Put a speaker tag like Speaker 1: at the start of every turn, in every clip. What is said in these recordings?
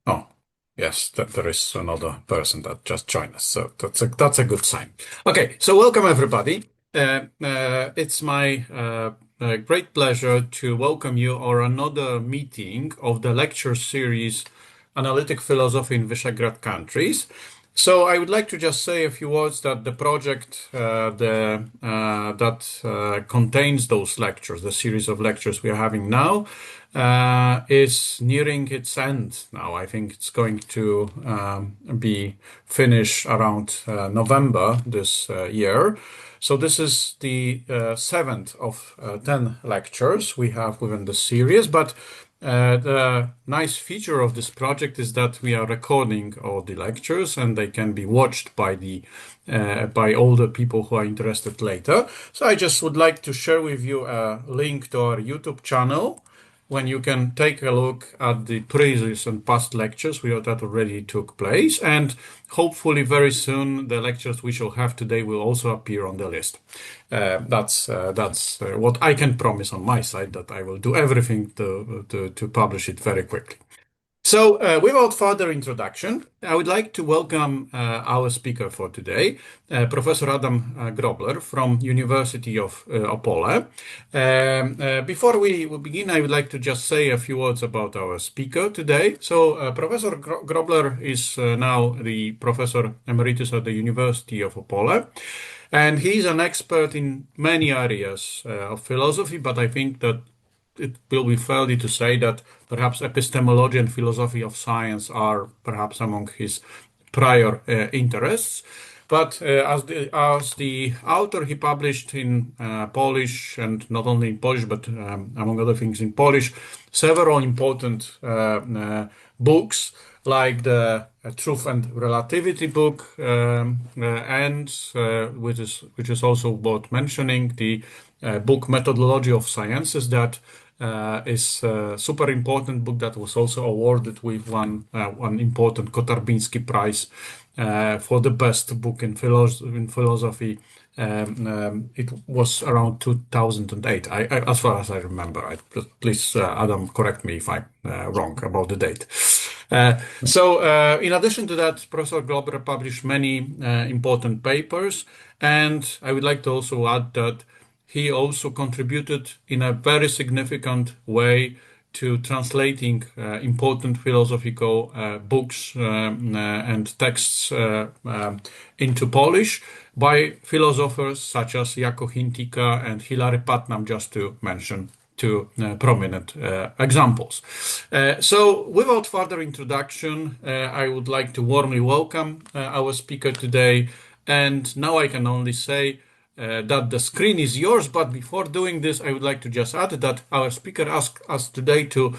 Speaker 1: Oh, yes, there is another person that just joined us, so that's a good sign. Okay, so welcome everybody. It's my great pleasure to welcome you on another meeting of the lecture series Analytic Philosophy in Visegrad Countries. So I would like to just say a few words that the project that contains those lectures, the series of lectures we are having now, is nearing its end now. I think it's going to be finished around November this year. So this is the seventh of 10 lectures we have within the series, but the nice feature of this project is that we are recording all the lectures and they can be watched by all the people who are interested later. So I just would like to share with you a link to our YouTube channel when you can take a look at the previous and past lectures that already took place, and hopefully very soon the lectures we shall have today will also appear on the list. That's what I can promise on my side, that I will do everything to publish it very quickly. So, without further introduction, I would like to welcome our speaker for today, Professor Adam Grobler from University of Opole. Before we begin, I would like to just say a few words about our speaker today. So, Professor Grobler is now the Professor Emeritus at the University of Opole. And he's an expert in many areas of philosophy, but I think that it will be fairly to say that perhaps epistemology and philosophy of science are perhaps among his prior interests. But as the author, he published in Polish, and not only in Polish, but among other things in Polish, several important books, like the Truth and Relativity book, and which is also worth mentioning, the book Methodology of Sciences, that is a super important book that was also awarded with one important Kotarbiński Prize for the best book in philosophy. It was around 2008, as far as I remember. Please, Adam, correct me if I'm wrong about the date. So, in addition to that, Professor Grobler published many important papers, and I would like to also add that he also contributed in a very significant way to translating important philosophical books and texts into Polish by philosophers such as Jako Hintika and Hilary Putnam, just to mention two prominent examples. So, without further introduction, I would like to warmly welcome our speaker today. And now I can only say that the screen is yours, but before doing this, I would like to just add that our speaker asked us today to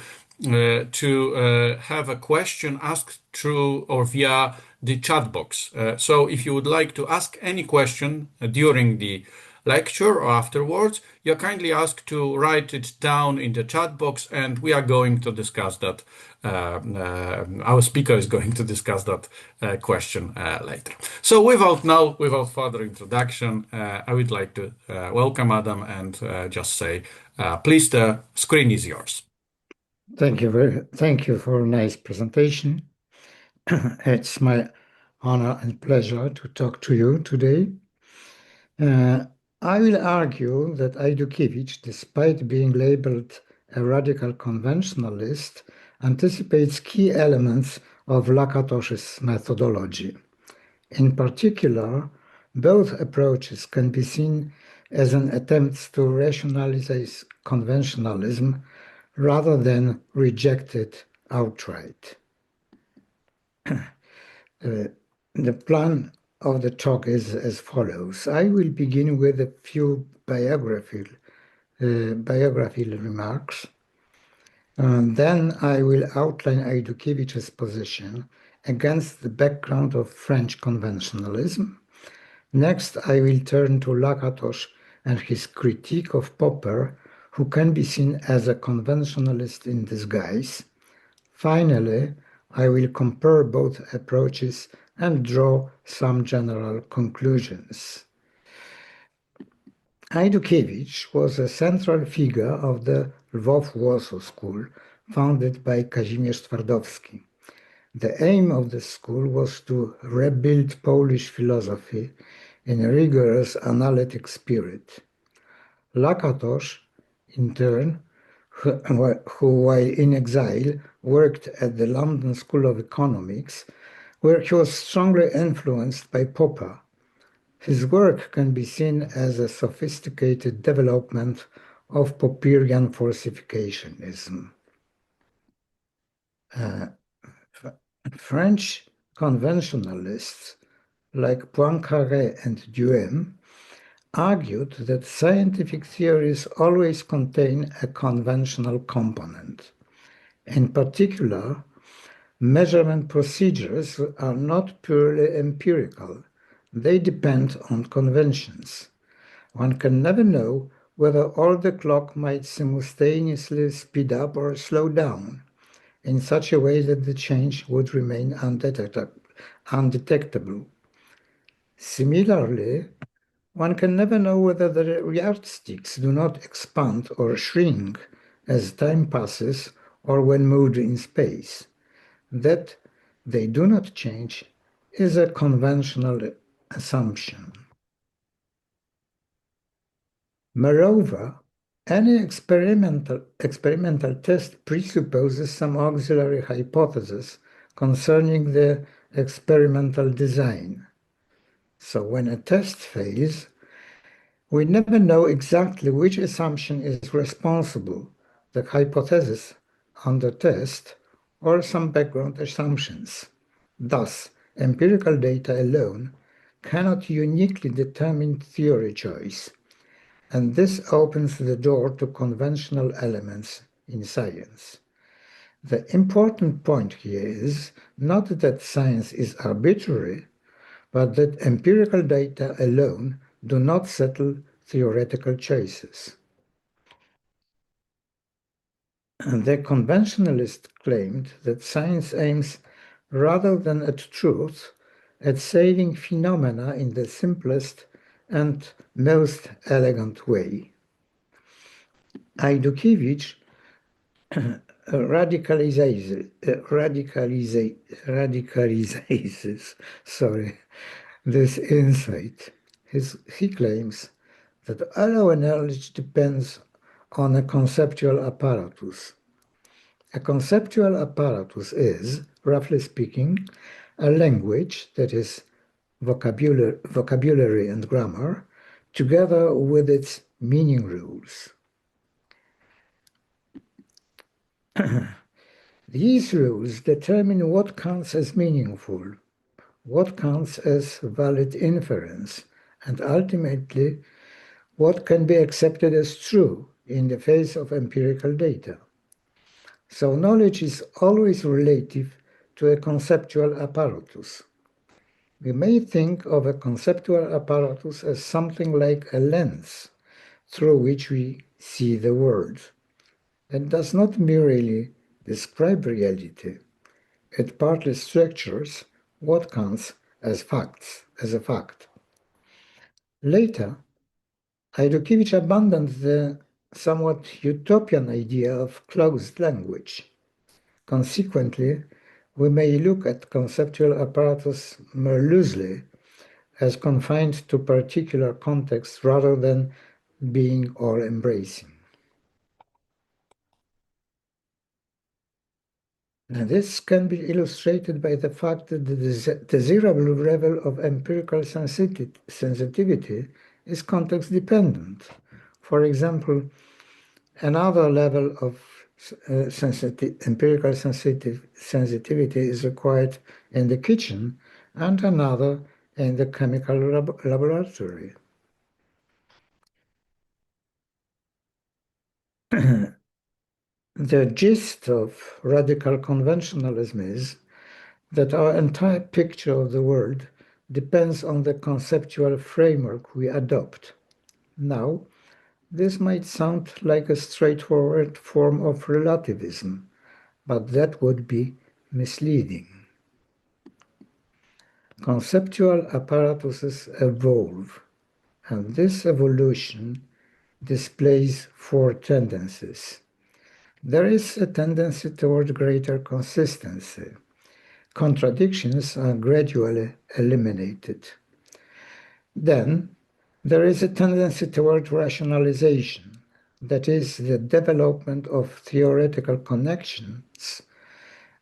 Speaker 1: have a question asked through or via the chat box. So if you would like to ask any question during the lecture or afterwards, you're kindly asked to write it down in the chat box, and we are going to discuss that. Our speaker is going to discuss that question later. So without further introduction, I would like to welcome Adam and just say, please, the screen is yours.
Speaker 2: Thank you for a nice presentation. It's my honor and pleasure to talk to you today. I will argue that Ajdukiewicz, despite being labeled a radical conventionalist, anticipates key elements of Lakatos's methodology. In particular, both approaches can be seen as an attempt to rationalize conventionalism rather than reject it outright. The plan of the talk is as follows. I will begin with a few biographical remarks. Then I will outline Ajdukiewicz' position against the background of French conventionalism. Next, I will turn to Lakatos and his critique of Popper, who can be seen as a conventionalist in disguise. Finally, I will compare both approaches and draw some general conclusions. Ajdukiewicz was a central figure of the Lwów-Warsaw School, founded by Kazimierz Twardowski. The aim of the school was to rebuild Polish philosophy in a rigorous analytic spirit. Lakatos, in turn, who while in exile worked at the London School of Economics, where he was strongly influenced by Popper. His work can be seen as a sophisticated development of Popperian falsificationism. French conventionalists like Poincaré and Duhem argued that scientific theories always contain a conventional component. In particular, measurement procedures are not purely empirical. They depend on conventions. One can never know whether all the clock might simultaneously speed up or slow down in such a way that the change would remain undetectable. Similarly, one can never know whether the yardsticks do not expand or shrink as time passes or when moved in space. That they do not change is a conventional assumption. Moreover, any experimental test presupposes some auxiliary hypothesis concerning the experimental design. So when a test fails, we never know exactly which assumption is responsible, the hypothesis under test or some background assumptions. Thus, empirical data alone cannot uniquely determine theory choice, and this opens the door to conventional elements in science. The important point here is not that science is arbitrary, but that empirical data alone do not settle theoretical choices. And the conventionalist claimed that science aims, rather than at truth, at saving phenomena in the simplest and most elegant way. Ajdukiewicz radicalizes this insight. He claims that all our knowledge depends on a conceptual apparatus. A conceptual apparatus is, roughly speaking, a language that is vocabulary and grammar, together with its meaning rules. These rules determine what counts as meaningful, what counts as valid inference, and ultimately what can be accepted as true in the face of empirical data. So knowledge is always relative to a conceptual apparatus. We may think of a conceptual apparatus as something like a lens through which we see the world. It does not merely describe reality, it partly structures what counts as a fact. Later, Ajdukiewicz abandoned the somewhat utopian idea of closed language. Consequently, we may look at conceptual apparatus more loosely, as confined to particular contexts rather than being all-embracing. This can be illustrated by the fact that the desirable level of empirical sensitivity is context-dependent. For example, another level of empirical sensitivity is required in the kitchen and another in the chemical laboratory. The gist of radical conventionalism is that our entire picture of the world depends on the conceptual framework we adopt. Now, this might sound like a straightforward form of relativism, but that would be misleading. Conceptual apparatuses evolve, And this evolution displays four tendencies. There is a tendency toward greater consistency. Contradictions are gradually eliminated. Then, there is a tendency toward rationalization, that is, the development of theoretical connections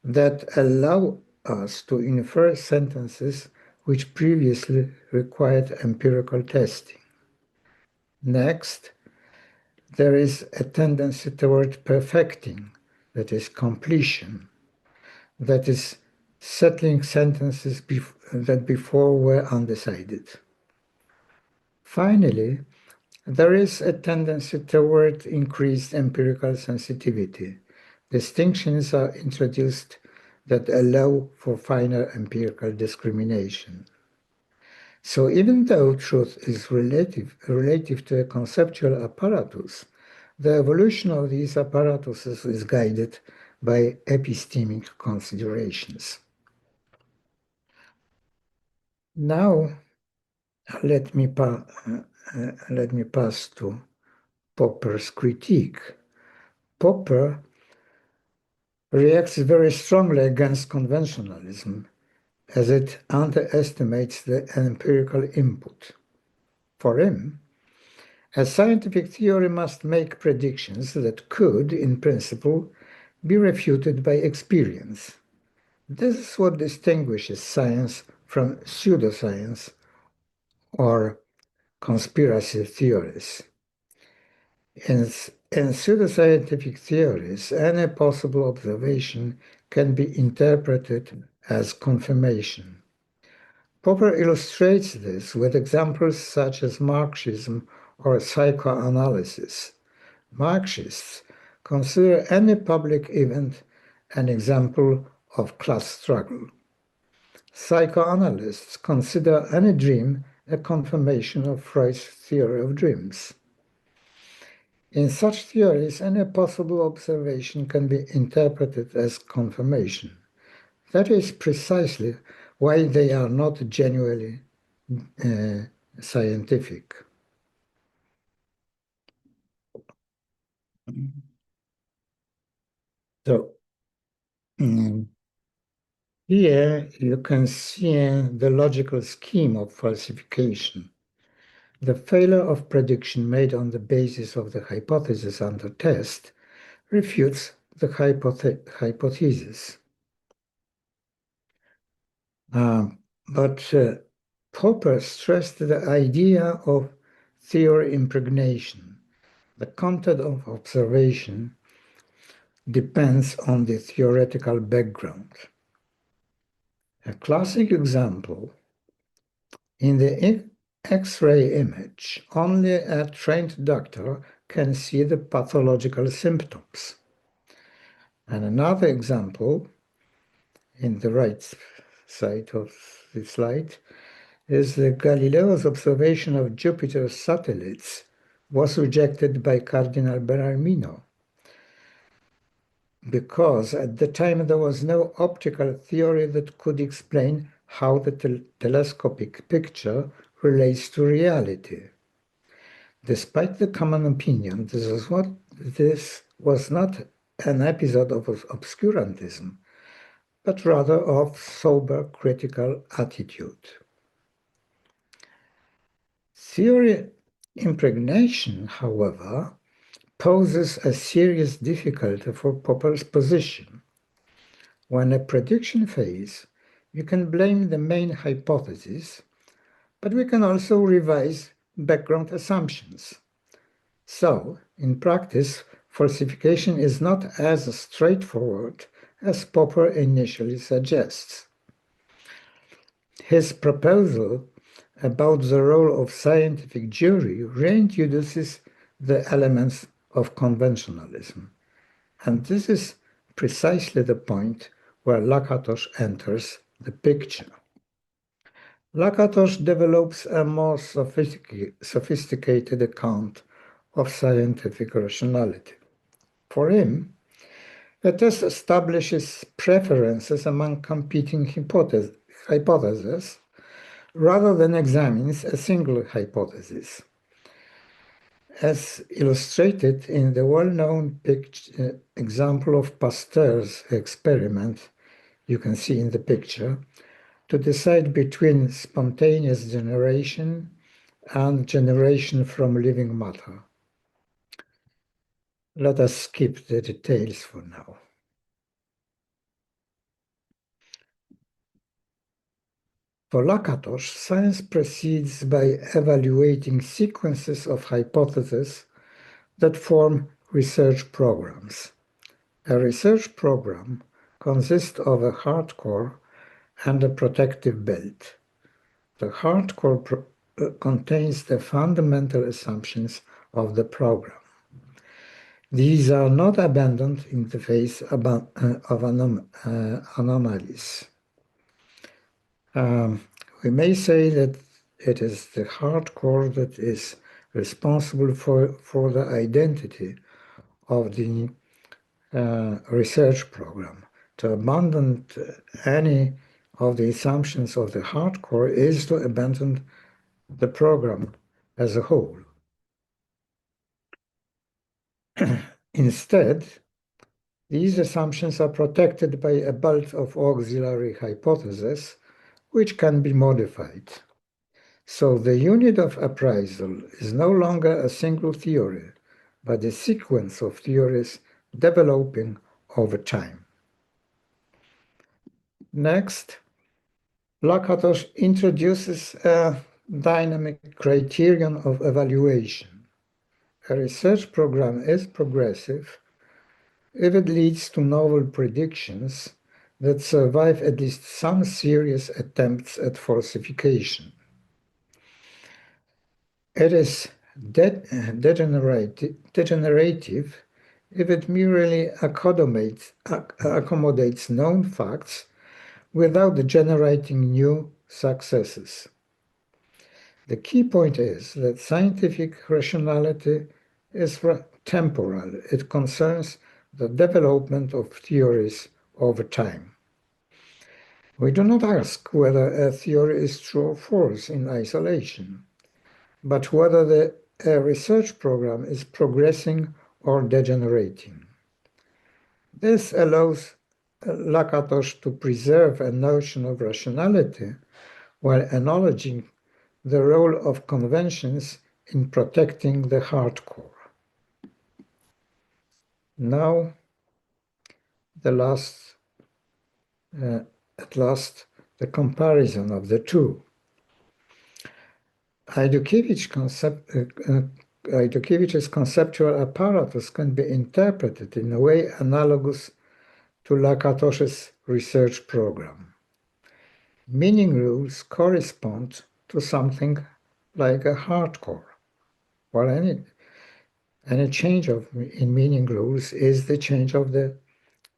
Speaker 2: that allow us to infer sentences which previously required empirical testing. Next, there is a tendency toward perfecting, that is, completion, that is, settling sentences that before were undecided. Finally, there is a tendency toward increased empirical sensitivity. Distinctions are introduced that allow for finer empirical discrimination. So even though truth is relative to a conceptual apparatus, the evolution of these apparatuses is guided by epistemic considerations. Now, let me pass to Popper's critique. Popper reacts very strongly against conventionalism, as it underestimates the empirical input. For him, a scientific theory must make predictions that could, in principle, be refuted by experience. This is what distinguishes science from pseudoscience or conspiracy theories. In pseudoscientific theories, any possible observation can be interpreted as confirmation. Popper illustrates this with examples such as Marxism or psychoanalysis. Marxists consider any public event an example of class struggle. Psychoanalysts consider any dream a confirmation of Freud's theory of dreams. In such theories, any possible observation can be interpreted as confirmation. That is precisely why they are not genuinely scientific. So, here you can see the logical scheme of falsification. The failure of prediction made on the basis of the hypothesis under test refutes the hypothesis. But Popper stressed the idea of theory impregnation. The content of observation depends on the theoretical background. A classic example, in the X-ray image, only a trained doctor can see the pathological symptoms. And another example, in the right side of the slide, is that Galileo's observation of Jupiter's satellites was rejected by Cardinal Berarmino, because at the time there was no optical theory that could explain how the telescopic picture relates to reality. Despite the common opinion, this was not an episode of obscurantism, but rather of sober critical attitude. Theory impregnation, however, poses a serious difficulty for Popper's position. When a prediction fails, you can blame the main hypothesis, but we can also revise background assumptions. So, in practice, falsification is not as straightforward as Popper initially suggests. His proposal about the role of scientific jury reintroduces the elements of conventionalism. And this is precisely the point where Lakatos enters the picture. Lakatos develops a more sophisticated account of scientific rationality. For him, the test establishes preferences among competing hypotheses rather than examines a single hypothesis. As illustrated in the well-known example of Pasteur's experiment, you can see in the picture, to decide between spontaneous generation and generation from living matter. Let us skip the details for now. For Lakatos, science proceeds by evaluating sequences of hypotheses that form research programs. A research program consists of a hard core and a protective belt. The hard core contains the fundamental assumptions of the program. These are not abandoned in the face of anomalies. We may say that it is the hard core that is responsible for the identity of the research program. To abandon any of the assumptions of the hard core is to abandon the program as a whole. Instead, these assumptions are protected by a belt of auxiliary hypotheses, which can be modified. So the unit of appraisal is no longer a single theory, but a sequence of theories developing over time. Next, Lakatos introduces a dynamic criterion of evaluation. A research program is progressive if it leads to novel predictions that survive at least some serious attempts at falsification. It is degenerative if it merely accommodates known facts without generating new successes. The key point is that scientific rationality is temporal. It concerns the development of theories over time. We do not ask whether a theory is true or false in isolation, but whether the research program is progressing or degenerating. This allows Lakatos to preserve a notion of rationality while acknowledging the role of conventions in protecting the hard core. Now, at last, the comparison of the two. Ajdukiewicz conceptual apparatus can be interpreted in a way analogous to Lakatos's research program. Meaning rules correspond to something like a hard core, while any change in meaning rules is the change of the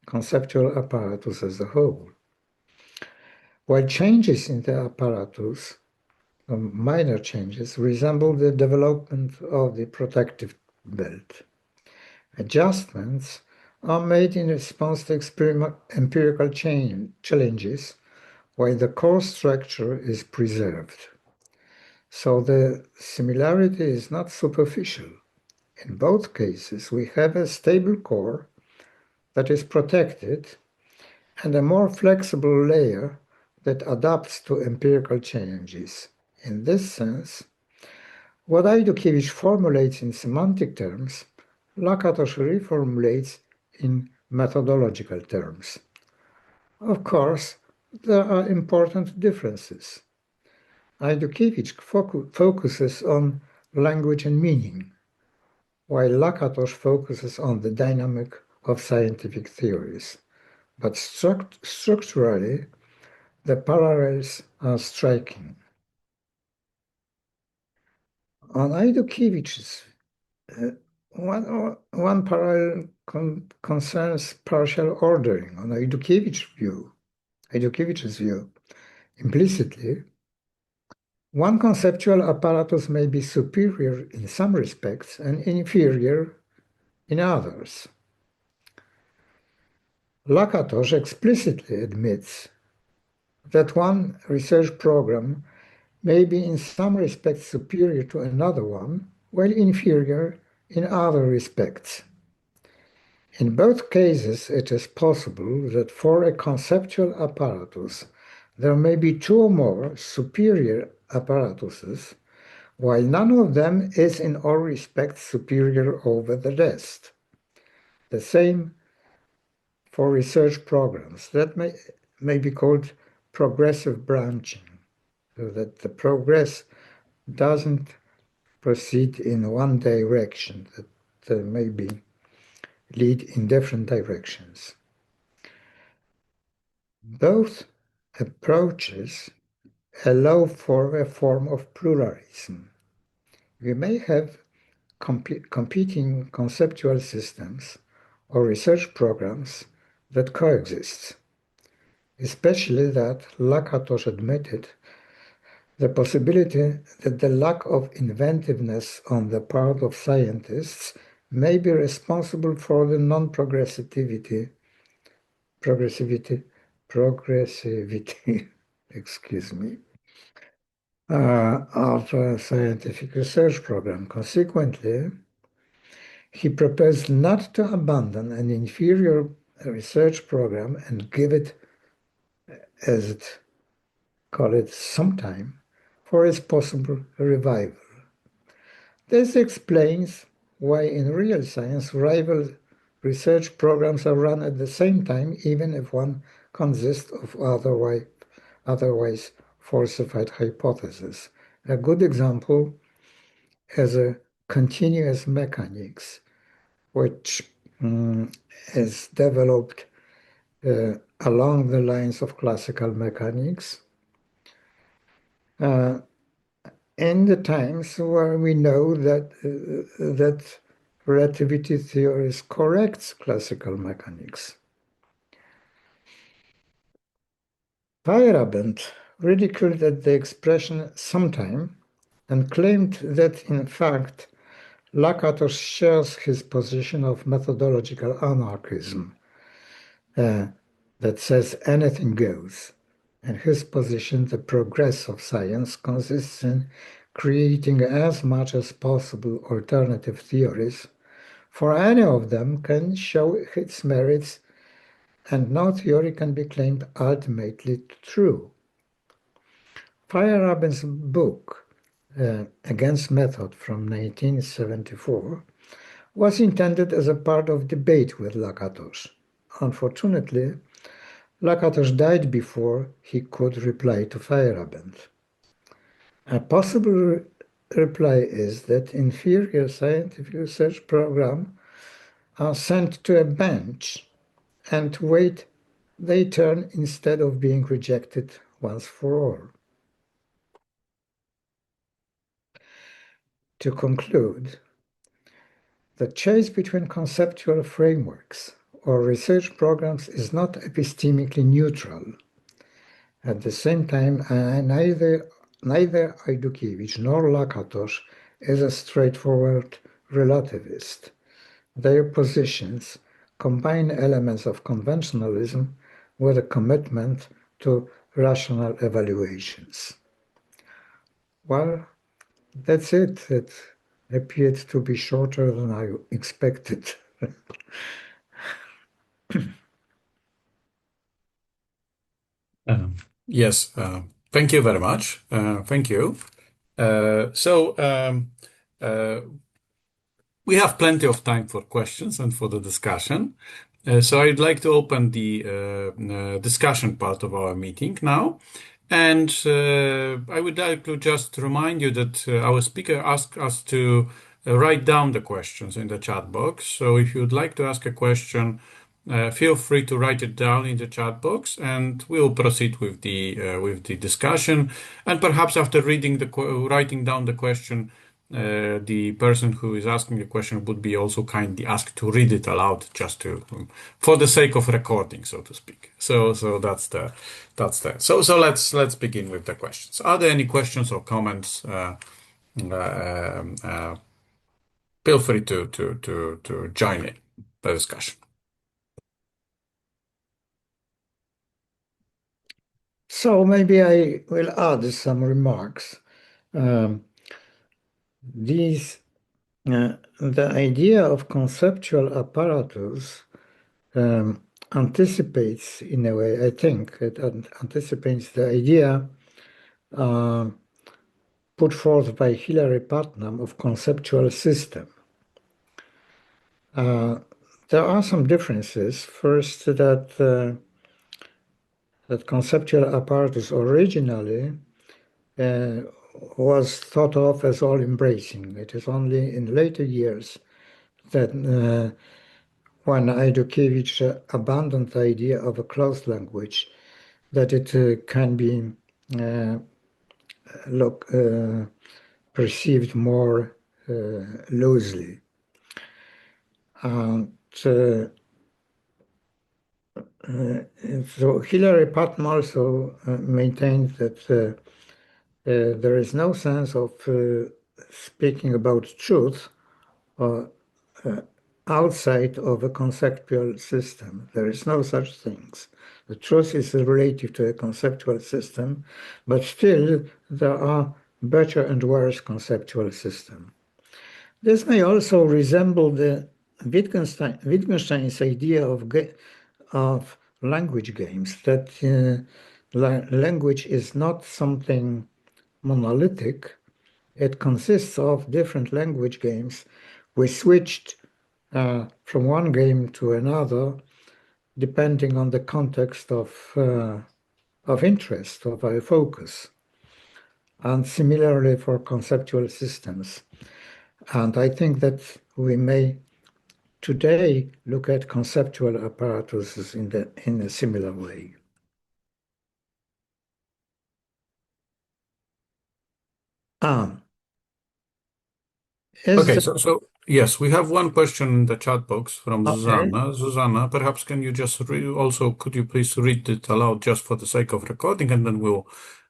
Speaker 2: conceptual apparatus as a whole. While changes in the apparatus, minor changes, resemble the development of the protective belt. Adjustments are made in response to empirical challenges, while the core structure is preserved. So the similarity is not superficial. In both cases, we have a stable core that is protected and a more flexible layer that adapts to empirical changes. In this sense, what Ajdukiewicz formulates in semantic terms, Lakatos reformulates in methodological terms. Of course, there are important differences. Ajdukiewicz focuses on language and meaning, while Lakatos focuses on the dynamic of scientific theories. But structurally, the parallels are striking. On Ajdukiewicz, one parallel concerns partial ordering. On Ajdukiewicz view, implicitly, one conceptual apparatus may be superior in some respects and inferior in others. Lakatos explicitly admits that one research program may be in some respects superior to another one, while inferior in other respects. In both cases, it is possible that for a conceptual apparatus, there may be two or more superior apparatuses, while none of them is in all respects superior over the rest. The same for research programs. That may be called progressive branching, so that the progress doesn't proceed in one direction, that there may be lead in different directions. Both approaches allow for a form of pluralism. We may have competing conceptual systems or research programs that coexist, especially that Lakatos admitted the possibility that the lack of inventiveness on the part of scientists may be responsible for the progressivity, excuse me, of a scientific research program. Consequently, he proposed not to abandon an inferior research program and give it, as it call it, some time for its possible revival. This explains why in real science rival research programs are run at the same time, even if one consists of otherwise falsified hypotheses. A good example is a continuous mechanics, which is developed along the lines of classical mechanics in the times where we know that relativity theories corrects classical mechanics. Feyerabend ridiculed the expression sometime and claimed that in fact Lakatos shares his position of methodological anarchism that says anything goes. In his position, the progress of science consists in creating as much as possible alternative theories, for any of them can show its merits and no theory can be claimed ultimately true. Feyerabend's book, Against Method from 1974, was intended as a part of debate with Lakatos. Unfortunately, Lakatos died before he could reply to Feyerabend. A possible reply is that inferior scientific research programs are sent to a bench and wait their turn instead of being rejected once for all. To conclude, the chase between conceptual frameworks or research programs is not epistemically neutral. At the same time, neither Ajdukiewicz nor Lakatos is a straightforward relativist. Their positions combine elements of conventionalism with a commitment to rational evaluations. Well, that's it. It appeared to be shorter than I expected.
Speaker 1: Um, yes, thank you very much. Thank you. So we have plenty of time for questions and for the discussion. So I'd like to open the discussion part of our meeting now. And I would like to just remind you that our speaker asked us to write down the questions in the chat box. So if you'd like to ask a question, feel free to write it down in the chat box, and we'll proceed with the discussion. And perhaps after writing down the question, the person who is asking the question would be also kindly asked to read it aloud, just to, for the sake of recording, so to speak. So let's begin with the questions. Are there any questions or comments? Feel free to join in the discussion.
Speaker 2: So maybe I will add some remarks. Um, these the idea of conceptual apparatus anticipates, in a way, I think, it anticipates the idea uh, put forth by Hilary Putnam of conceptual system. Uh, there are some differences. First, that conceptual apparatus originally uh, was thought of as all-embracing. It is only in later years that when Ajdukiewicz abandoned the idea of a closed language, that it can be uh, look perceived more loosely. And so Hilary Putnam also maintained that there is no sense of speaking about truth outside of a conceptual system. There is no such things. The truth is relative to a conceptual system, but still there are better and worse conceptual systems. This may also resemble the Wittgenstein's idea of language games, that language is not something monolithic. It consists of different language games. We switched from one game to another depending on the context of interest, of our focus, and similarly for conceptual systems. And I think that we may today look at conceptual apparatuses in a similar way. Ah, is
Speaker 1: Okay,
Speaker 2: the,
Speaker 1: so yes, we have one question in the chat box from
Speaker 2: okay.
Speaker 1: Susanna. Susanna, perhaps can you just also could you please read it aloud just for the sake of recording, and then we'll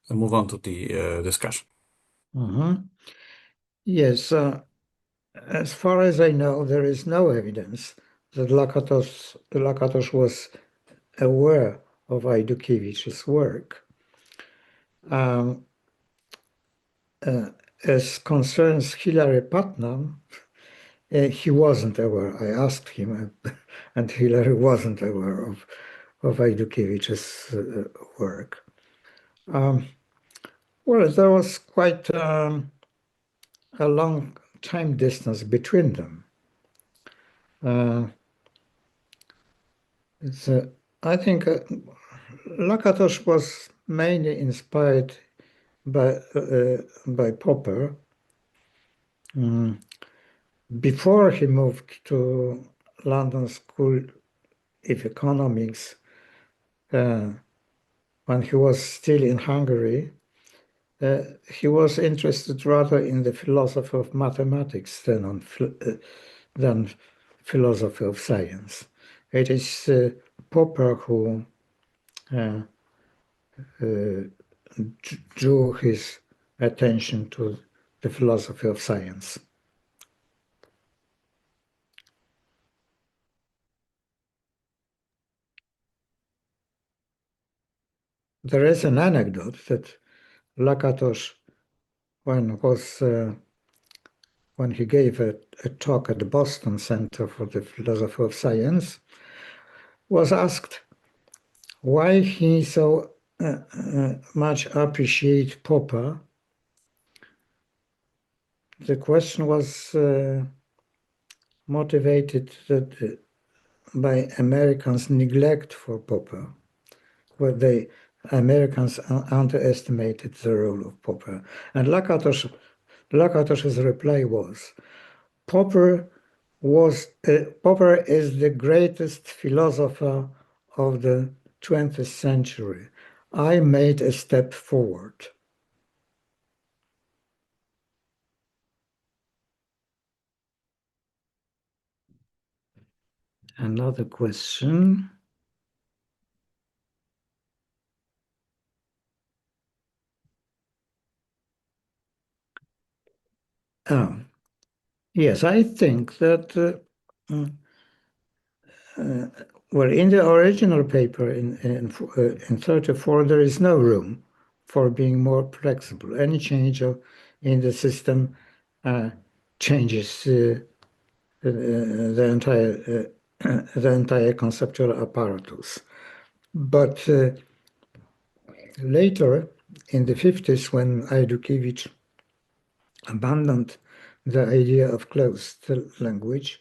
Speaker 1: move on to the discussion.
Speaker 2: Mhm. Yes, as far as I know, there is no evidence that Lakatos was aware of Ajdukiewicz's work. Um, as concerns Hilary Putnam, he wasn't aware. I asked him, and Hilary wasn't aware of Ajdukiewicz's work. Um, well, there was quite a long time distance between them. Uh, I think Lakatos was mainly inspired by Popper. Mm. Before he moved to London School of Economics, uh, when he was still in Hungary, he was interested rather in the philosophy of mathematics than philosophy of science. It is Popper who uh, drew his attention to the philosophy of science. There is an anecdote that Lakatos, when was when he gave a talk at the Boston Center for the Philosophy of Science, was asked why he so much appreciate Popper. The question was motivated by Americans' neglect for Popper, where the Americans underestimated the role of Popper. And Lakatos's reply was, Popper Popper is the greatest philosopher of the 20th century. I made a step forward. Another question. Oh, yes, I think that well, in the original paper in 34, there is no room for being more flexible. Any change in the system changes the entire conceptual apparatus. But later, in the 50s, when Ajdukiewicz abandoned the idea of closed language,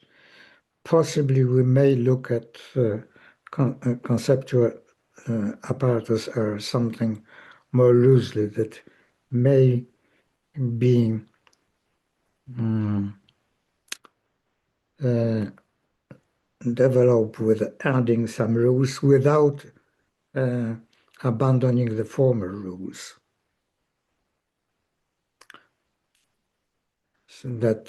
Speaker 2: possibly we may look at conceptual apparatus or something more loosely that may be developed with adding some rules without abandoning the former rules. So that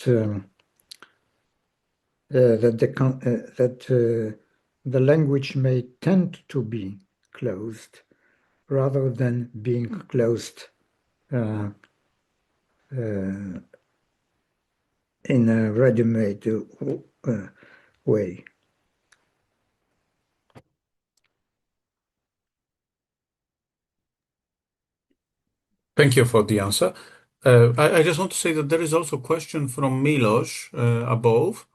Speaker 2: the language may tend to be closed rather than being closed in a ready-made way.
Speaker 1: Thank you for the answer. I just want to say that there is also a question from Milos above.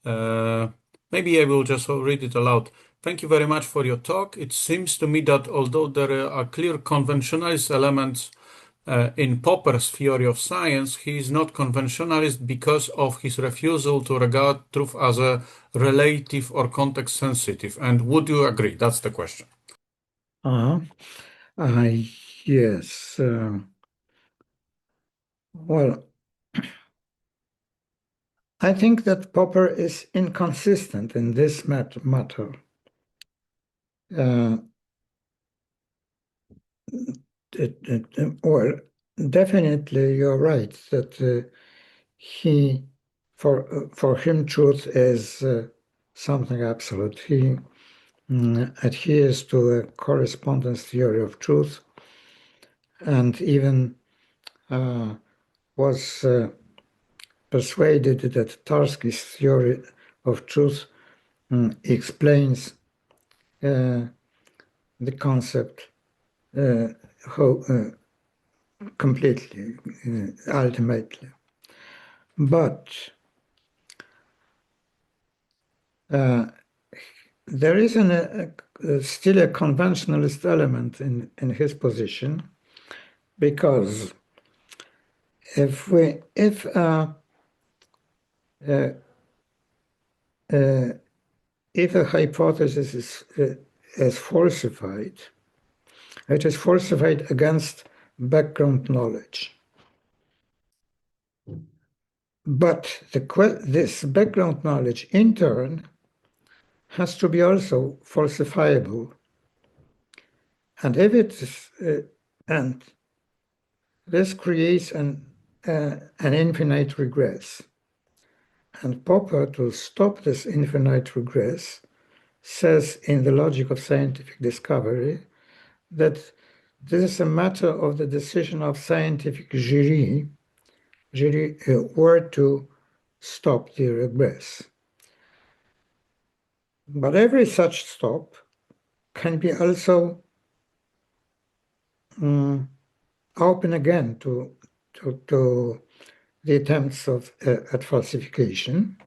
Speaker 1: Maybe I will just read it aloud. Thank you very much for your talk. It seems to me that although there are clear conventionalist elements in Popper's theory of science, he is not conventionalist because of his refusal to regard truth as a relative or context sensitive. And would you agree? That's the question.
Speaker 2: Yes. Well, I think that Popper is inconsistent in this matter. Well, definitely you're right that for him truth is something absolute. He adheres to a correspondence theory of truth, and even was persuaded that Tarski's theory of truth explains the concept completely, ultimately. But there is still a conventionalist element in his position, because if a hypothesis is falsified, it is falsified against background knowledge. But this background knowledge, in turn, has to be also falsifiable. And if it is, and this creates an infinite regress. And Popper, to stop this infinite regress, says in The Logic of Scientific Discovery that this is a matter of the decision of scientific jury where to stop the regress. But every such stop can be also open again to the attempts at falsification,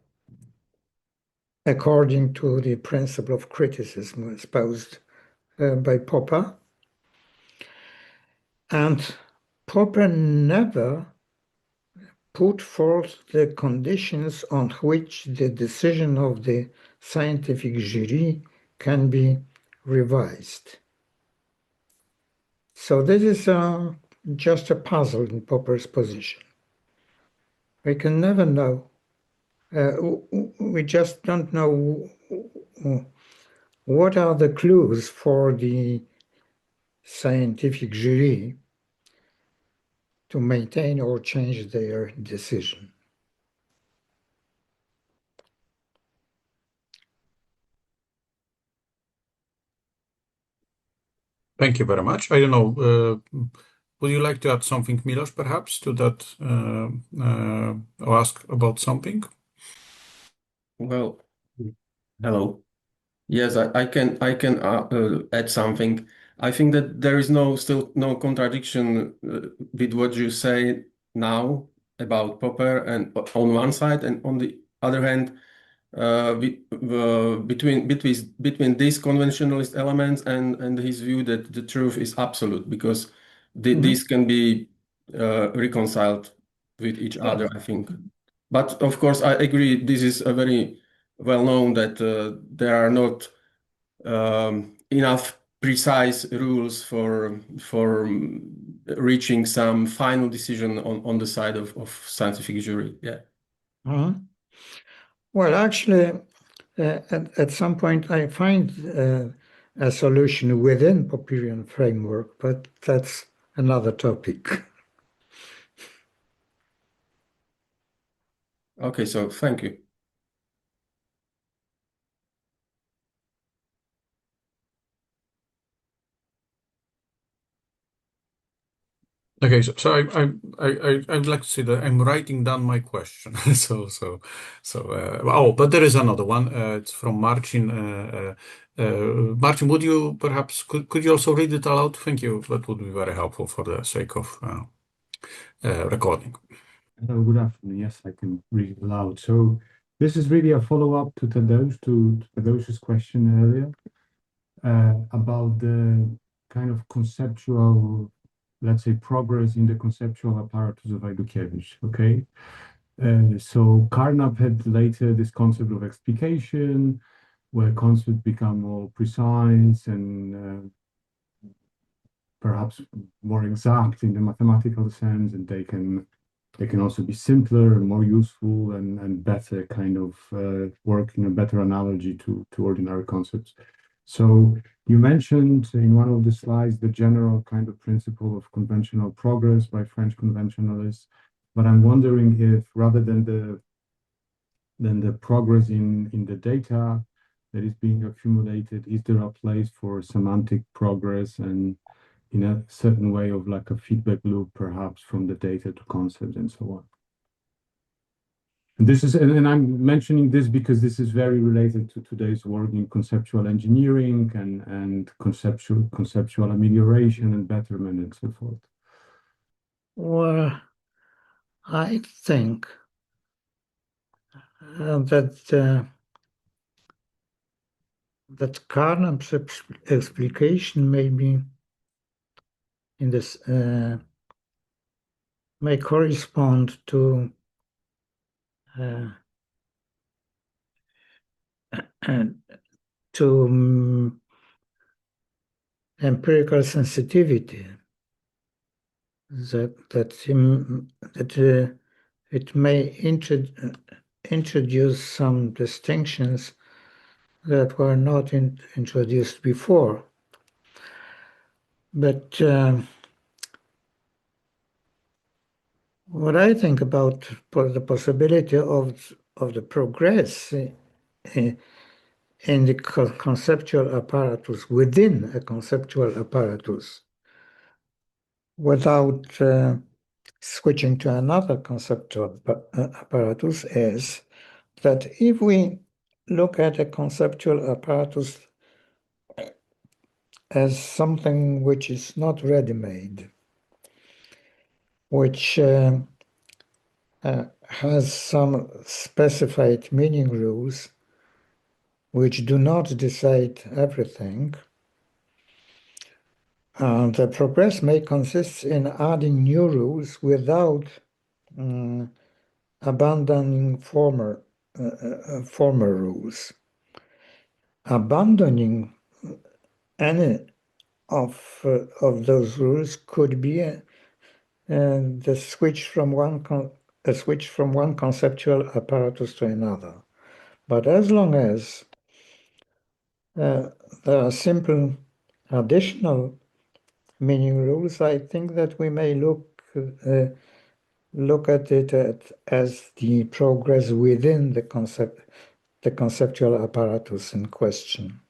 Speaker 2: according to the principle of criticism espoused by Popper. And Popper never put forth the conditions on which the decision of the scientific jury can be revised. So this is just a puzzle in Popper's position. We can never know. We just don't know what are the clues for the scientific jury to maintain or change their decision.
Speaker 1: Thank you very much. I don't know, would you like to add something, Milos, perhaps, to that, or ask about something?
Speaker 3: Well, hello. Yes, I can add something. I think that there is still no contradiction with what you say now about Popper and on one side, and on the other hand, between these conventionalist elements and his view that the truth is absolute, because these
Speaker 2: Mhm.
Speaker 3: can be reconciled with each other,
Speaker 2: Yes.
Speaker 3: I think. But of course, I agree. This is a very well known that there are not enough precise rules for reaching some final decision on the side of scientific jury. Yeah.
Speaker 2: Mhm. Well, actually, at some point, I find a solution within Popperian framework, but that's another topic.
Speaker 3: Okay, so thank you.
Speaker 1: Okay, so I'd like to say that I'm writing down my question. Oh, but there is another one. It's from Marcin. Marcin, would you perhaps could you also read it aloud? Thank you. That would be very helpful for the sake of recording.
Speaker 4: Hello, good afternoon. Yes, I can read it aloud. So this is really a follow-up to Tadeusz's question earlier about the kind of conceptual, let's say, progress in the conceptual apparatus of Ajdukiewicz. Okay, so Carnap had later this concept of explication, where concepts become more precise and perhaps more exact in the mathematical sense, and they can also be simpler and more useful and better kind of work in a better analogy to ordinary concepts. So you mentioned in one of the slides the general kind of principle of conventional progress by French conventionalists, but I'm wondering if rather than the progress in the data that is being accumulated, is there a place for semantic progress and in a certain way of like a feedback loop, perhaps from the data to concepts and so on? And this is, and I'm mentioning this because this is very related to today's work in conceptual engineering and conceptual amelioration and betterment and so forth.
Speaker 2: Well, I think that Carnap's explication maybe in this may correspond to uh, to empirical sensitivity that it may introduce some distinctions that were not introduced before. But what I think about the possibility of the progress in the conceptual apparatus within a conceptual apparatus without switching to another conceptual apparatus is that if we look at a conceptual apparatus as something which is not ready-made, which has some specified meaning rules which do not decide everything, the progress may consist in adding new rules without abandoning former rules. Abandoning any of those rules could be the switch from a switch from one conceptual apparatus to another. But as long as there are simple additional meaning rules, I think that we may look at it as the progress within the conceptual apparatus in question.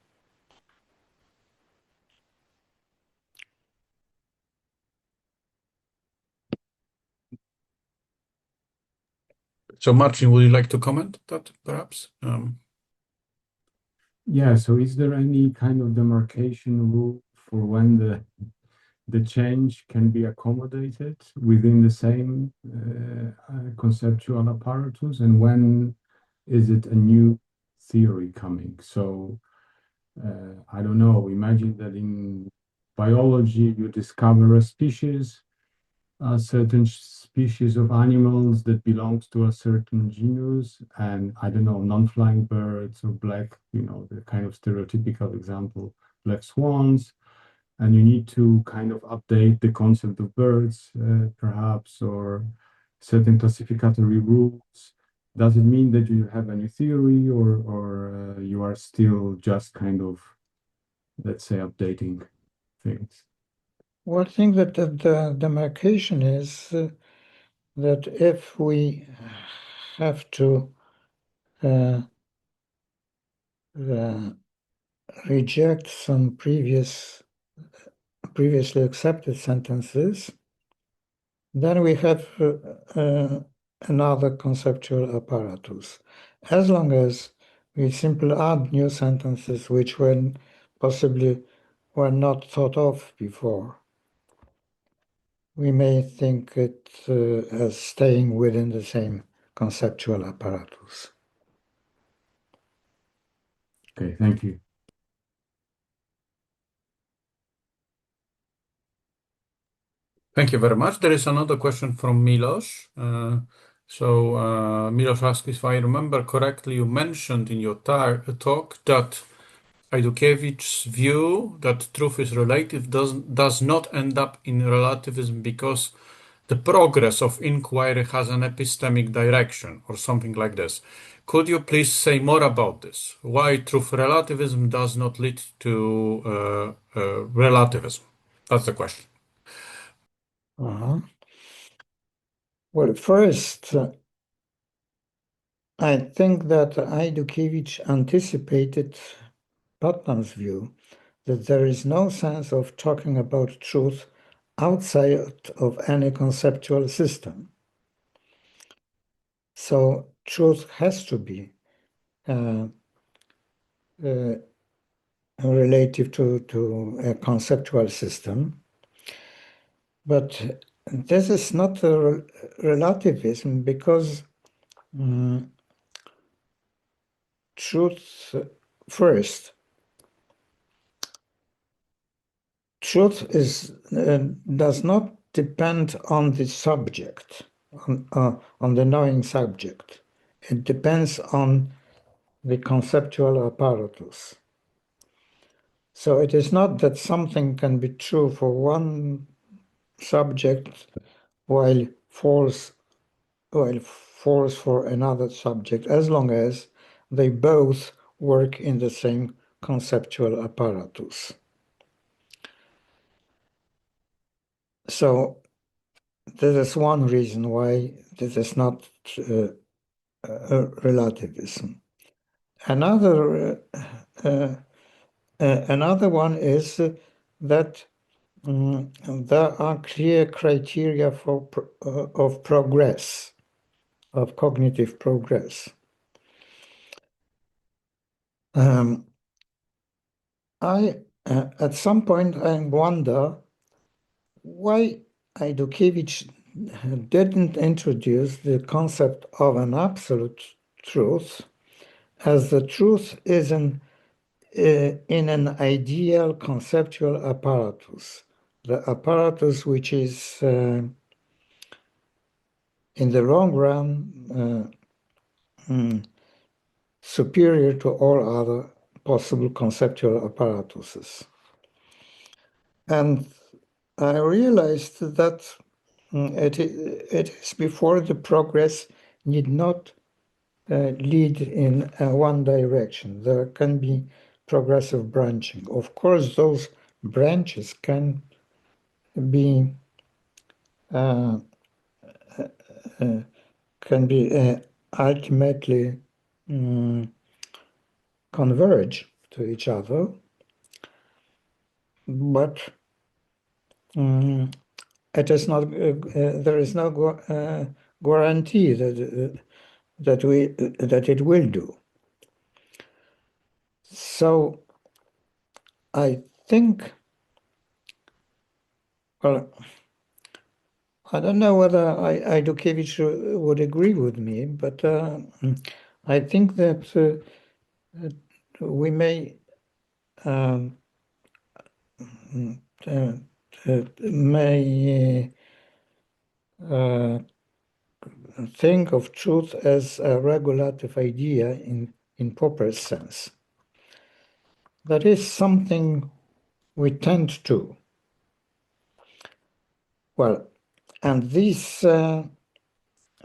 Speaker 1: So, Marcin, would you like to comment that perhaps?
Speaker 4: Yeah, so is there any kind of demarcation rule for when the change can be accommodated within the same conceptual apparatus, and when is it a new theory coming? So I don't know, imagine that in biology you discover a species, a certain species of animals that belongs to a certain genus, and I don't know, non-flying birds or black, the kind of stereotypical example, black swans, and you need to kind of update the concept of birds, perhaps, or certain classificatory rules. Does it mean that you have a new theory, or you are still just kind of, let's say, updating things?
Speaker 2: Well, I think that the demarcation is that if we have to uh, uh, reject some previously accepted sentences, then we have another conceptual apparatus. As long as we simply add new sentences which possibly were not thought of before, we may think it as staying within the same conceptual apparatus.
Speaker 4: Okay, thank you.
Speaker 1: Thank you very much. There is another question from Milos. Milos asks, if I remember correctly, you mentioned in your talk that Ajdukiewicz' view that truth is relative does not end up in relativism because the progress of inquiry has an epistemic direction or something like this. Could you please say more about this? Why truth relativism does not lead to relativism? That's the question.
Speaker 2: Uh-huh. Well, first, I think that Ajdukiewicz anticipated Putnam's view that there is no sense of talking about truth outside of any conceptual system. So truth has to be relative to a conceptual system. But this is not a relativism because truth first. Truth does not depend on the subject, on the knowing subject. It depends on the conceptual apparatus. So it is not that something can be true for one subject while false for another subject, as long as they both work in the same conceptual apparatus. So this is one reason why this is not relativism. Another one is that there are clear criteria of progress, of cognitive progress. At some point I wonder why Ajdukiewicz didn't introduce the concept of an absolute truth, as the truth is in an ideal conceptual apparatus, the apparatus which is in the long run superior to all other possible conceptual apparatuses. And I realized that it is before the progress need not lead in one direction. There can be progressive branching. Of course, those branches can be ultimately converge to each other, but it is not. There is no guarantee that it will do. So I think, well, I don't know whether Ajdukiewicz would agree with me, but I think that we may think of truth as a regulative idea in Popper's sense. That is something we tend to. Well, and these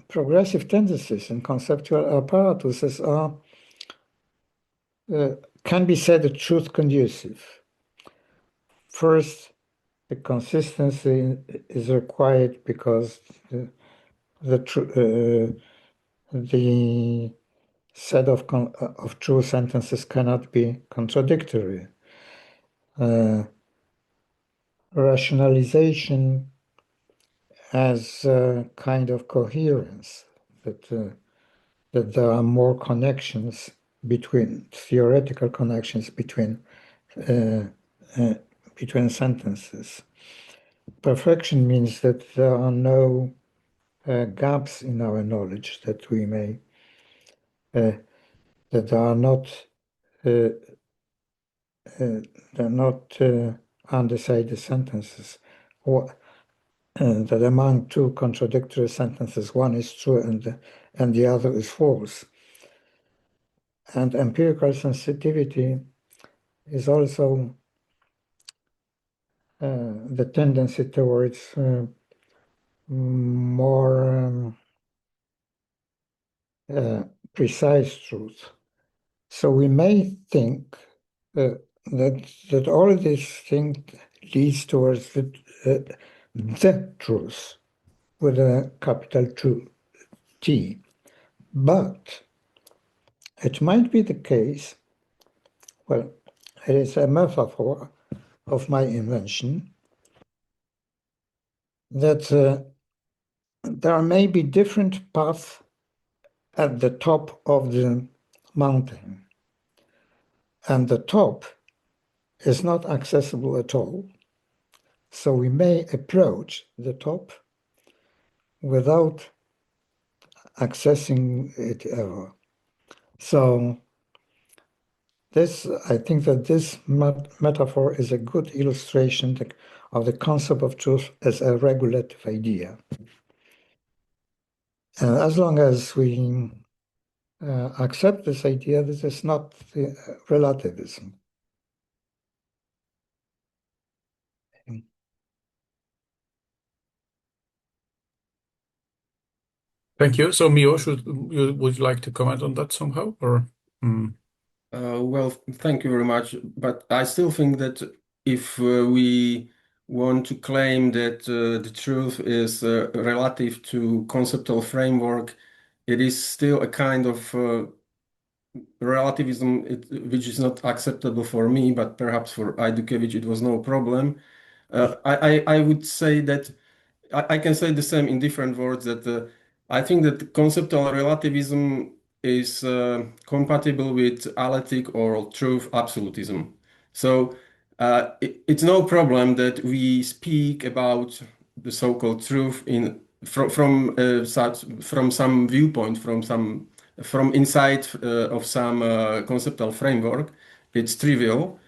Speaker 2: progressive tendencies and conceptual apparatuses are can be said truth conducive. First, the consistency is required because the set of true sentences cannot be contradictory. Rationalization as a kind of coherence, that there are more connections between theoretical connections between sentences. Perfection means that there are no gaps in our knowledge, that we may that there are not undecided sentences, or that among two contradictory sentences, one is true and the other is false. And empirical sensitivity is also the tendency towards more precise truth. So we may think that all these things leads towards the truth with a capital T. But it might be the case, well, it is a metaphor of my invention, that there may be different paths at the top of the mountain, and the top is not accessible at all. So we may approach the top without accessing it ever. So I think that this metaphor is a good illustration of the concept of truth as a regulative idea. And as long as we accept this idea, this is not relativism.
Speaker 1: Thank you. So, Miłosz, would you like to comment on that somehow, or?
Speaker 3: Well, thank you very much. But I still think that if we want to claim that the truth is relative to conceptual framework, it is still a kind of relativism which is not acceptable for me, but perhaps for Ajdukiewicz it was no problem. I would say that I can say the same in different words, that I think that conceptual relativism is compatible with alethic or truth absolutism. So it's no problem that we speak about the so-called truth from some viewpoint, from inside of some conceptual framework. It's trivial,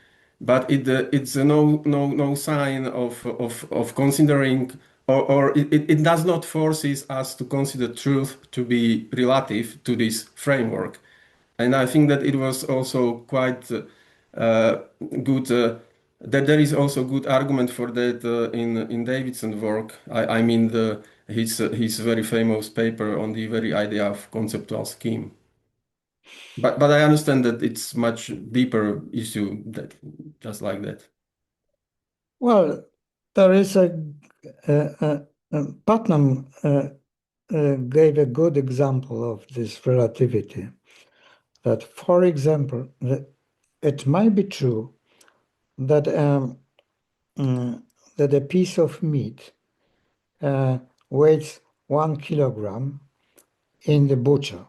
Speaker 3: but it's no sign of considering, or it does not forces us to consider truth to be relative to this framework. And I think that it was also quite good that there is also good argument for that in Davidson's work. I mean his very famous paper on the very idea of conceptual scheme. But I understand that it's much deeper issue that just like that.
Speaker 2: Well, there is Putnam gave a good example of this relativity. That, for example, it might be true that that a piece of meat weighs 1 kilogram in the butcher,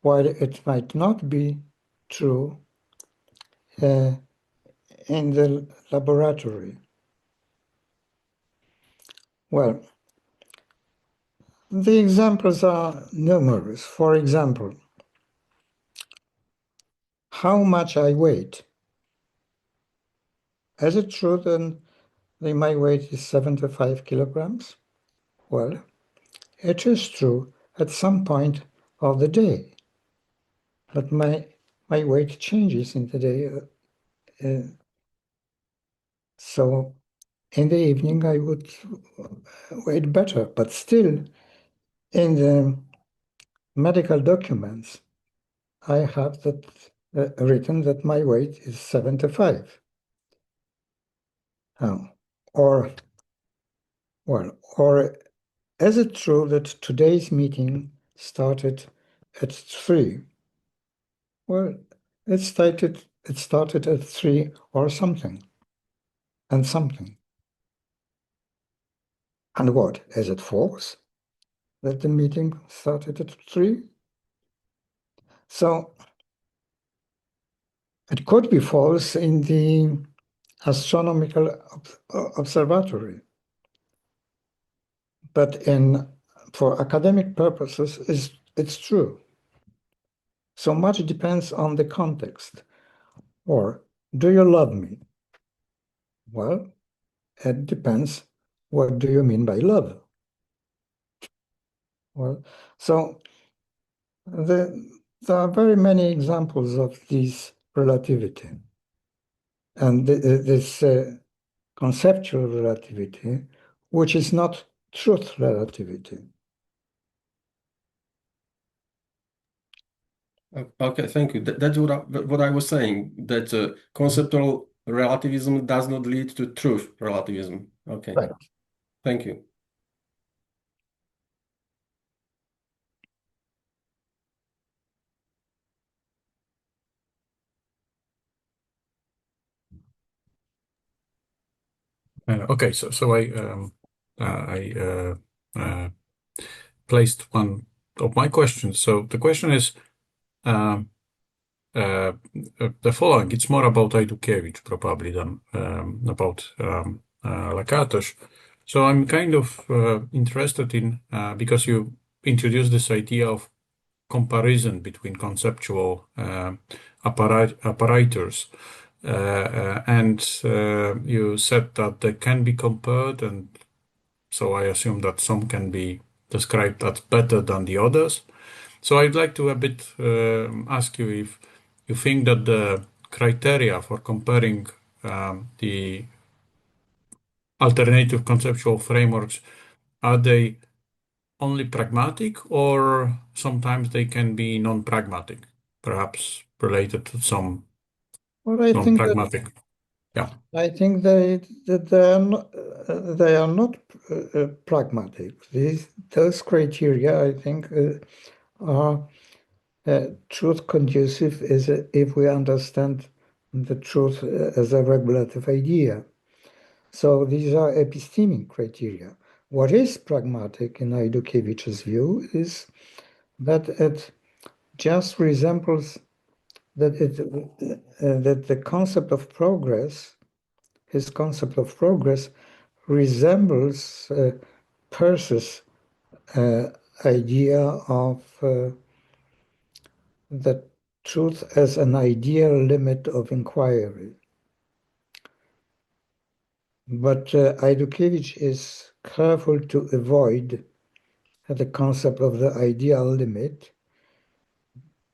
Speaker 2: while it might not be true in the laboratory? Well, the examples are numerous. For example, how much I weigh. Is it true that my weight is 75 kilograms? Well, it is true at some point of the day, but my weight changes in the day. So in the evening, I would weigh better, but still in the medical documents, I have that written that my weight is 75. Or is it true that today's meeting started at 3? Well, it started at 3 or something, and something. And what? Is it false that the meeting started at 3? So it could be false in the astronomical observatory, but for academic purposes, it's true. So much depends on the context. Or, do you love me? Well, it depends. What do you mean by love? Well, so there are very many examples of this relativity. And this conceptual relativity, which is not truth relativity.
Speaker 3: Okay, thank you. That's what I was saying, that conceptual relativism does not lead to truth relativism. Okay,
Speaker 2: Right.
Speaker 3: thank you.
Speaker 1: Okay, so I placed one of my questions. So the question is um, the following. It's more about Ajdukiewicz probably than about Lakatos. So I'm kind of interested in because you introduced this idea of comparison between conceptual apparatus. And you said that they can be compared, and so I assume that some can be described as better than the others. So I'd like to a bit ask you if you think that the criteria for comparing the alternative conceptual frameworks, are they only pragmatic, or sometimes they can be non-pragmatic, perhaps related to some
Speaker 2: Well, I think
Speaker 1: non-pragmatic? Yeah.
Speaker 2: they are not pragmatic. Those criteria, I think, are truth conducive if we understand the truth as a regulative idea. So these are epistemic criteria. What is pragmatic in Ajdukiewicz's view is that it just resembles that the concept of progress, his concept of progress, resembles Peirce's idea of the truth as an ideal limit of inquiry. But Ajdukiewicz is careful to avoid the concept of the ideal limit,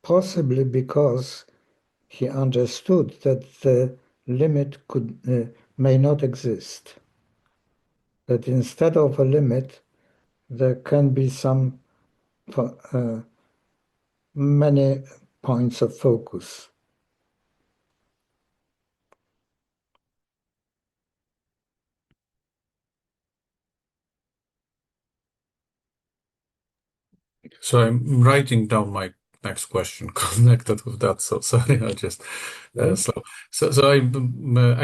Speaker 2: possibly because he understood that the limit may not exist. That instead of a limit, there can be many points of focus.
Speaker 1: So I'm writing down my next question connected with that. So sorry, I just I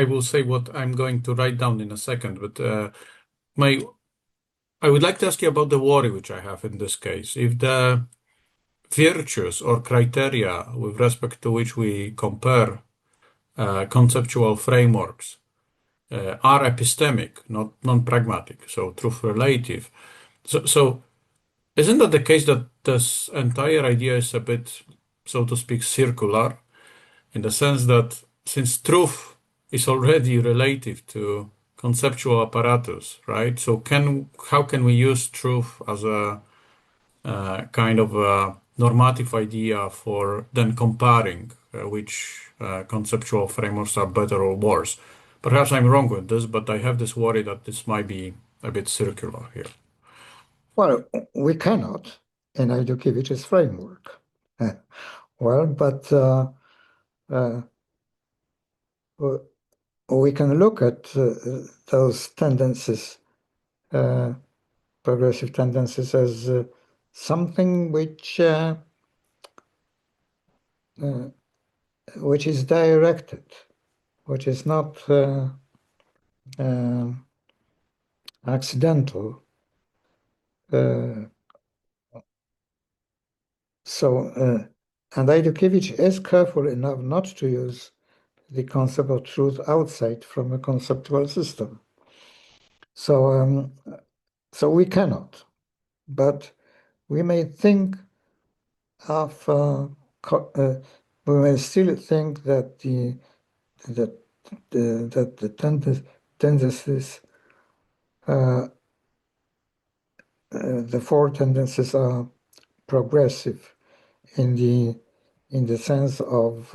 Speaker 1: will say what I'm going to write down in a second. But I would like to ask you about the worry which I have in this case. If the virtues or criteria with respect to which we compare conceptual frameworks are epistemic, not non-pragmatic, so truth relative. So isn't that the case that this entire idea is a bit, so to speak, circular, in the sense that since truth is already relative to conceptual apparatus, right? So how can we use truth as a kind of a normative idea for then comparing which conceptual frameworks are better or worse? Perhaps I'm wrong with this, but I have this worry that this might be a bit circular here.
Speaker 2: Well, we cannot in Ajdukiewicz framework. Well, but we can look at those tendencies, progressive tendencies, as something which is directed, which is not accidental. And Ajdukiewicz is careful enough not to use the concept of truth outside from a conceptual system. So we cannot, but we may think of we may still think that the tendencies, the four tendencies are progressive in the sense of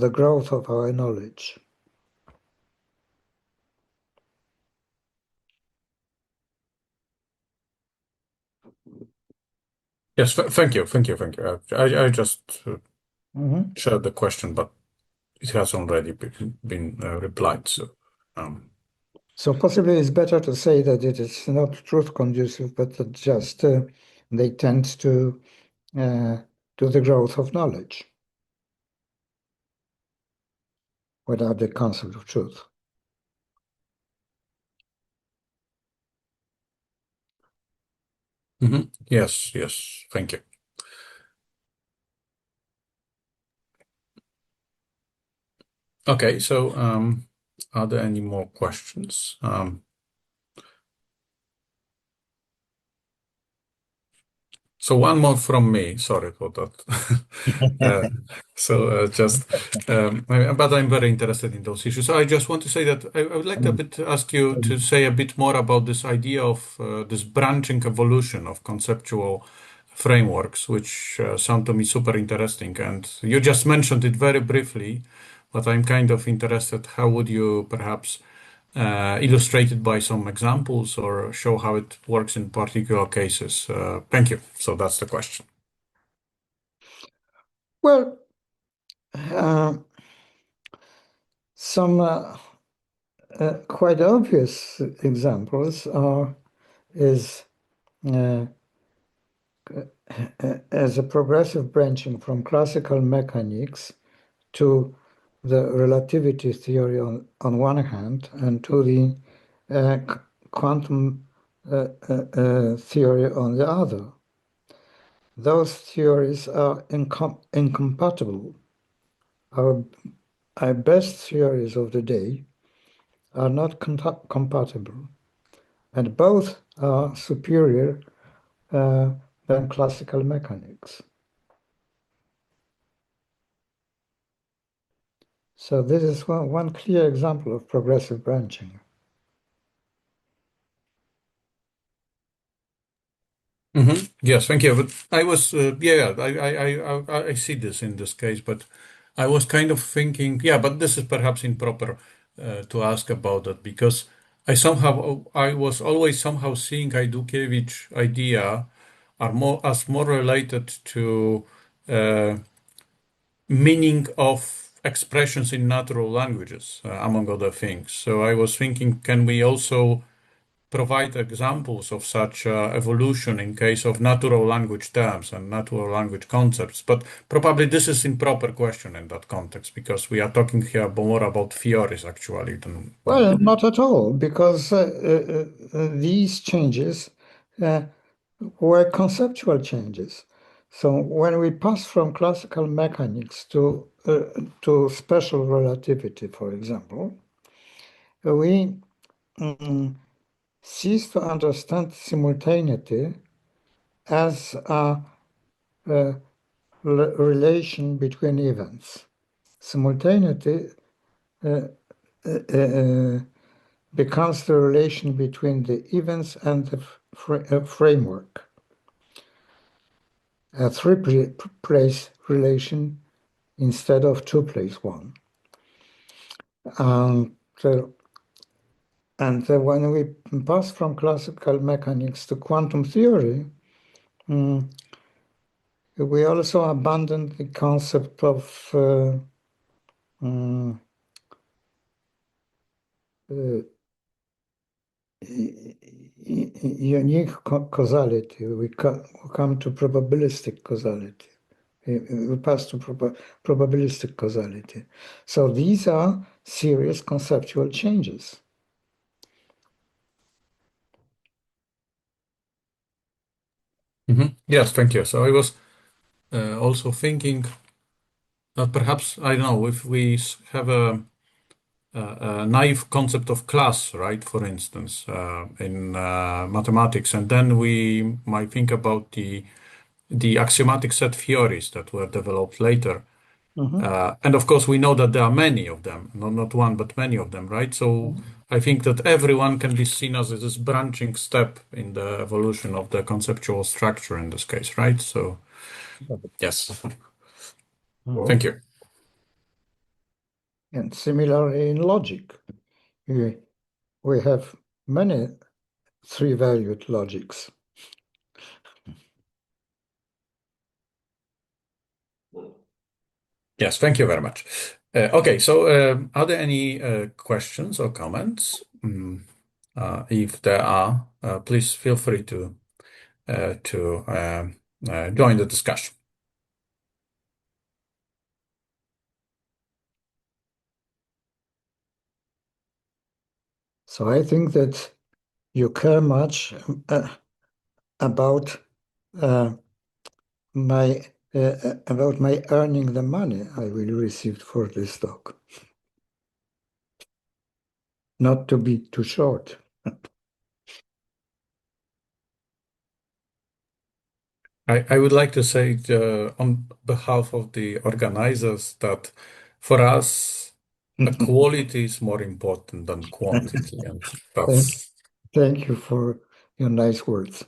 Speaker 2: the growth of our knowledge.
Speaker 1: Yes, thank you. I just shared the question, but it has already been replied.
Speaker 2: So possibly it's better to say that it is not truth conducive, but that just they tend to the growth of knowledge without the concept of truth.
Speaker 1: Yes, thank you. Okay, so are there any more questions? So one more from me. Sorry for that. But I'm very interested in those issues. So I just want to say that I would like to ask you to say a bit more about this idea of this branching evolution of conceptual frameworks, which sound to me super interesting. And you just mentioned it very briefly, but I'm kind of interested. How would you perhaps illustrate it by some examples or show how it works in particular cases? Thank you. So that's the question.
Speaker 2: Well, some quite obvious examples is as a progressive branching from classical mechanics to the relativity theory on one hand and to the quantum theory on the other. Those theories are incompatible. Our best theories of the day are not compatible, and both are superior than classical mechanics. So this is one clear example of progressive branching.
Speaker 1: Yes, thank you. But I was, I see this in this case, but I was kind of thinking, but this is perhaps improper to ask about that because I was always somehow seeing Ajdukiewicz idea as more related to meaning of expressions in natural languages, among other things. So I was thinking, can we also provide examples of such evolution in case of natural language terms and natural language concepts, but probably this is improper question in that context because we are talking here more about theories actually than.
Speaker 2: Well, not at all, because these changes were conceptual changes. So when we pass from classical mechanics to special relativity, for example, we cease to understand simultaneity as a relation between events. Simultaneity becomes the relation between the events and the framework, a three-place relation instead of two-place one. And when we pass from classical mechanics to quantum theory, we also abandon the concept of unique causality. We come to probabilistic causality. We pass to probabilistic causality. So these are serious conceptual changes.
Speaker 1: Yes, thank you. So I was also thinking that perhaps, I don't know, if we have a naive concept of class, right, for instance, in mathematics, and then we might think about the axiomatic set theories that were developed later. And of course, we know that there are many of them, not one, but many of them, right? So I think that everyone can be seen as this branching step in the evolution of the conceptual structure in this case, right? So, yes. Thank you.
Speaker 2: And similarly in logic, we have many three-valued logics.
Speaker 1: Yes, thank you very much. Okay, so are there any questions or comments? If there are, please feel free to join the discussion.
Speaker 2: So I think that you care much about my earning the money I will receive for this talk. Not to be too short.
Speaker 1: I would like to say on behalf of the organizers that for us, quality is more important than quantity, and that's.
Speaker 2: Thank you for your nice words.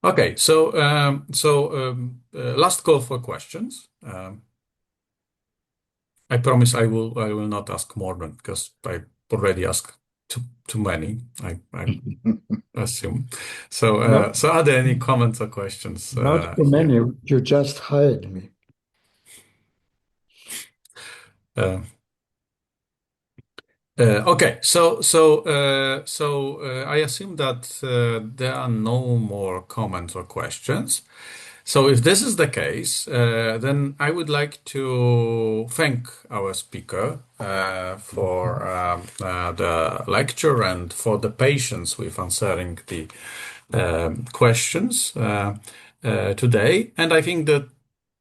Speaker 1: Okay, so last call for questions. I promise I will not ask more than because I already asked too many. I assume. So are there any comments or questions?
Speaker 2: Not too many. You just hired me.
Speaker 1: Okay, so I assume that there are no more comments or questions. So if this is the case, then I would like to thank our speaker for the lecture and for the patience with answering the questions today. And I think that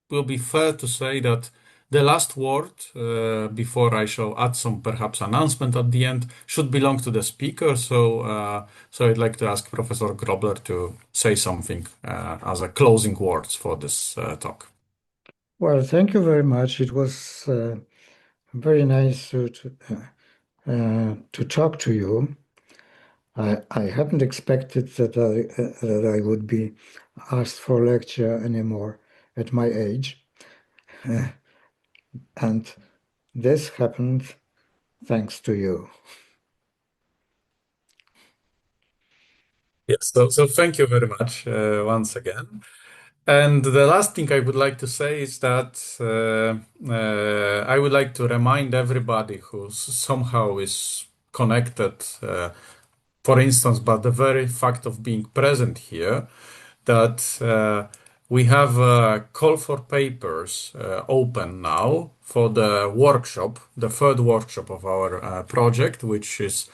Speaker 1: will be fair to say that the last word, before I shall add some perhaps announcement at the end, should belong to the speaker. So I'd like to ask Professor Grobler to say something as a closing words for this talk.
Speaker 2: Well, thank you very much. It was very nice to talk to you. I haven't expected that I would be asked for a lecture anymore at my age. And this happened thanks to you.
Speaker 1: Yes, so thank you very much once again. And the last thing I would like to say is that I would like to remind everybody who somehow is connected, for instance, by the very fact of being present here, that we have a call for papers open now for the workshop, the third workshop of our project, which is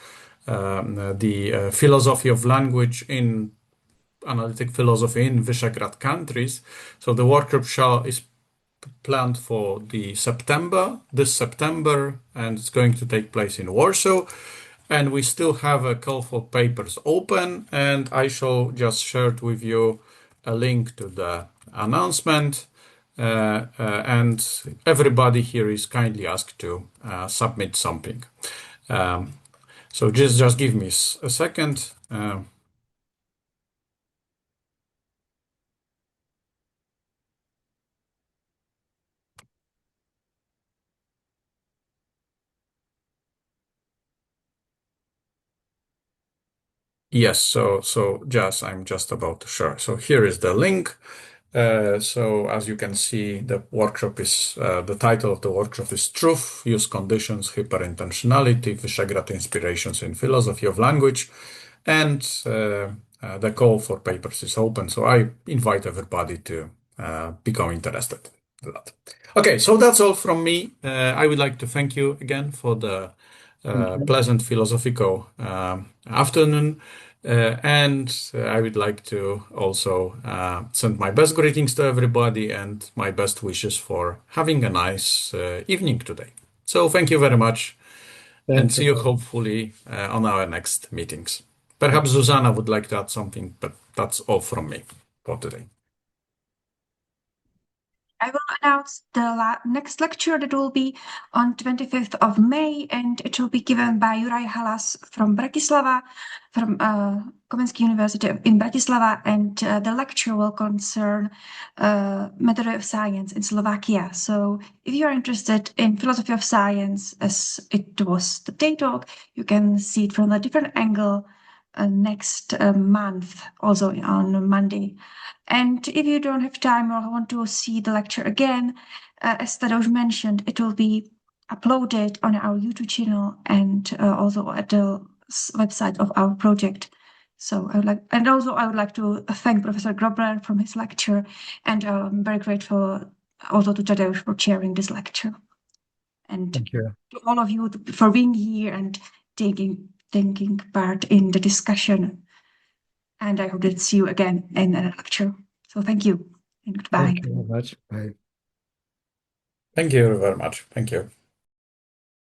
Speaker 1: the philosophy of language in analytic philosophy in Visegrad countries. So the workshop is planned for this September, and it's going to take place in Warsaw. And we still have a call for papers open, and I shall just share with you a link to the announcement. And everybody here is kindly asked to submit something. So just give me a second. Yes, so I'm just about to share. So here is the link. So as you can see, the workshop is the title of the workshop is Truth, Use Conditions, Hyperintentionality, Visegrad Inspirations in Philosophy of Language, and the call for papers is open. So I invite everybody to become interested in that. Okay, so that's all from me. I would like to thank you again for the pleasant philosophical afternoon. And I would like to also send my best greetings to everybody and my best wishes for having a nice evening today. So thank you very much, and see you hopefully on our next meetings. Perhaps Zuzana would like to add something, but that's all from me for today.
Speaker 5: I will announce the next lecture that will be on 25th of May, and it will be given by Juraj Halas from Bratislava, from Komenský University in Bratislava, and the lecture will concern methods of science in Slovakia. So if you are interested in philosophy of science, as it was the day talk, you can see it from a different angle next month, also on Monday. And if you don't have time or want to see the lecture again, as Tadeusz mentioned, it will be uploaded on our YouTube channel and also at the website of our project. So I would like to thank Professor Grobler from his lecture, and I'm very grateful also to Tadeusz for chairing this lecture. And
Speaker 2: Thank you.
Speaker 5: to all of you for being here and taking part in the discussion. And I hope to see you again in a lecture. So thank you and goodbye.
Speaker 2: Thank you very much. Bye.
Speaker 1: Thank you very much. Thank you.